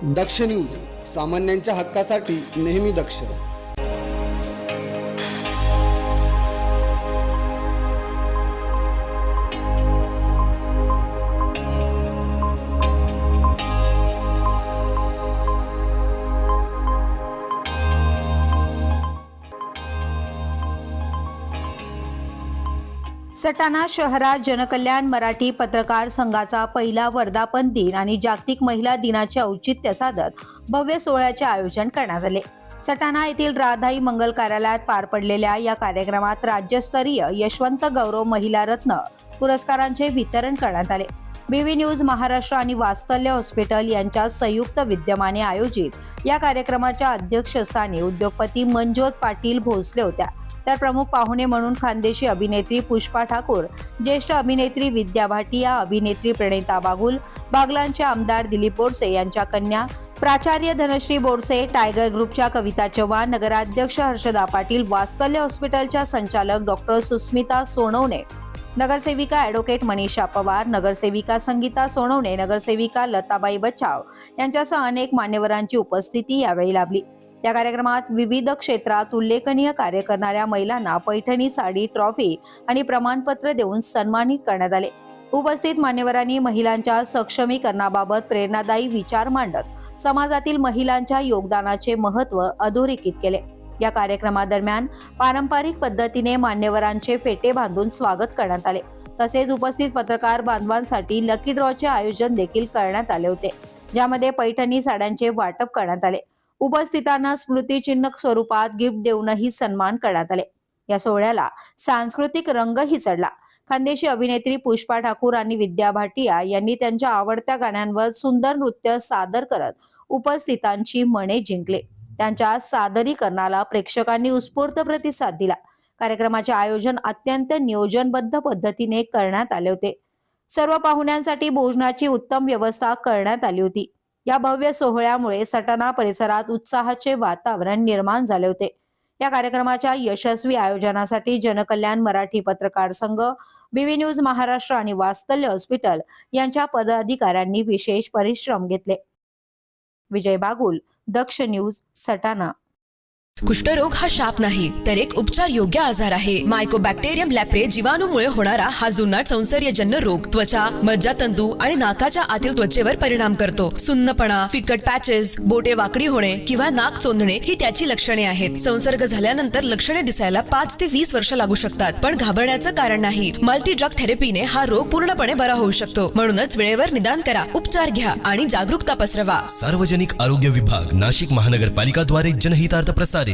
दक्ष news, सामान्यांच्या हक्कासाठी नेहमी दक्ष. सटाणा शहरात जनकल्याण मराठी पत्रकार संघाचा पहिला वर्धापन दिन आणि जागतिक महिला दिनाचे औचित्य साधत भव्य सोहळ्याचे आयोजन करण्यात आले. सटाणा येथील राधाई मंगल कार्यालयात पार पडलेल्या या कार्यक्रमात राज्यस्तरीय यशवंत गौरव महिला रत्न पुरस्कारांचे वितरण करण्यात आले. बीवी न्यूज महाराष्ट्र आणि वात्सल्य हॉस्पिटल यांच्या संयुक्त विद्यमाने आयोजित या कार्यक्रमाच्या अध्यक्षस्थानी उद्योगपती मनज्योत पाटील भोसले होत्या. तर प्रमुख पाहुणे म्हणून खानदेशी अभिनेत्री पुष्पा ठाकूर, ज्येष्ठ अभिनेत्री विद्या भाटिया, अभिनेत्री प्रणिता बागुल, बागलांचे आमदार दिलीप बोरसे यांच्या कन्या प्राचार्य धनश्री बोरसे, टायगर ग्रुपच्या कविता चव्हाण, नगराध्यक्ष हर्षदा पाटील, वात्सल्य हॉस्पिटलच्या संचालक डॉक्टर सुस्मिता सोनवणे, नगरसेविका ॲडव्होकेट मनीषा पवार, नगरसेविका संगीता सोनवणे, नगरसेविका लताबाई बच्चाव यांच्यासह अनेक मान्यवरांची उपस्थिती यावेळी लाभली. या कार्यक्रमात विविध क्षेत्रात उल्लेखनीय कार्य करणाऱ्या महिलांना पैठणी साडी, ट्रॉफी आणि प्रमाणपत्र देऊन सन्मानित करण्यात आले. उपस्थित मान्यवरांनी महिलांच्या सक्षमीकरणाबाबत प्रेरणादायी विचार मांडत समाजातील महिलांच्या योगदानाचे महत्त्व अधोरेखित केले. या कार्यक्रमादरम्यान पारंपरिक पद्धतीने मान्यवरांचे फेटे बांधून स्वागत करण्यात आले. तसेच उपस्थित पत्रकार बांधवांसाठी लकी ड्रॉचे आयोजन देखील करण्यात आले होते, ज्यामध्ये पैठणी साड्यांचे वाटप करण्यात आले. उपस्थितांना स्मृतिचिन्ह स्वरूपात गिफ्ट देऊनही सन्मान करण्यात आले. या सोहळ्याला सांस्कृतिक रंगही चढला. खानदेशी अभिनेत्री पुष्पा ठाकूर आणि विद्या भाटिया यांनी त्यांच्या आवडत्या गाण्यांवर सुंदर नृत्य सादर करत उपस्थितांची मने जिंकले. त्यांच्या सादरीकरणाला प्रेक्षकांनी उत्स्फूर्त प्रतिसाद दिला. कार्यक्रमाचे आयोजन अत्यंत नियोजनबद्ध पद्धतीने करण्यात आले होते. सर्व पाहुण्यांसाठी भोजनाची उत्तम व्यवस्था करण्यात आली होती. या भव्य सोहळ्यामुळे सटाणा परिसरात उत्साहाचे वातावरण निर्माण झाले होते. या कार्यक्रमाच्या यशस्वी आयोजनासाठी जनकल्याण मराठी पत्रकार संघ, बीवी न्यूज महाराष्ट्र आणि वात्सल्य हॉस्पिटल यांच्या पदाधिकाऱ्यांनी विशेष परिश्रम घेतले. विजय बागुल, दक्ष न्यूज, सटाणा. कुष्ठरोग हा शाप नाही तर एक उपचार योग्य आजार आहे. मायकोबॅक्टेरियम लॅप्रे जीवाणूमुळे होणारा हा जुनाट संसर्गजन्य रोग त्वचा, मज्जातंतू आणि नाकाच्या आतील त्वचेवर परिणाम करतो. सुन्नपणा, फिकट पॅचेस, बोटे वाकडी होणे किंवा नाक चोंदणे ही त्याची लक्षणे आहेत. संसर्ग झाल्यानंतर लक्षणे दिसायला 5 ते 20 वर्ष लागू शकतात, पण घाबरण्याचं कारण नाही. मल्टी ड्रग थेरपीने हा रोग पूर्णपणे बरा होऊ शकतो. म्हणूनच वेळेवर निदान करा, उपचार घ्या आणि जागरूकता पसरवा. सार्वजनिक आरोग्य विभाग, नाशिक महानगरपालिका द्वारे जनहितार्थ प्रसारित.